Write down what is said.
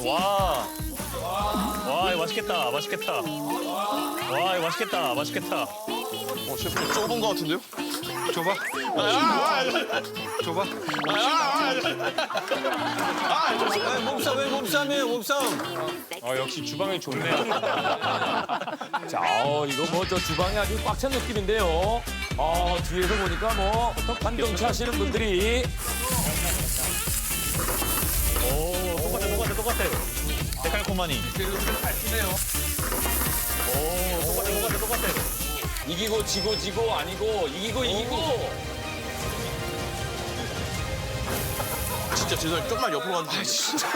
와. 와, 이거 맛있겠다. 맛있겠다. 와, 이거 맛있겠다. 맛있겠다. 셰프님 좁은 거 같은데요? 줘봐. 줘봐. 몸싸움 왜 몸싸움이에요 몸싸움. 역시 주방이 좋네요. 자, 이거 뭐 저 주방이 아주 꽉 찬 느낌인데요. 뒤에서 보니까 뭐 판정치 하시는 분들이 오, 똑같아. 데칼코마니. 오, 똑같아. 이기고 지고 아니고 이기고. 진짜 죄송해요. 조금만 옆으로 가주세요. 진짜.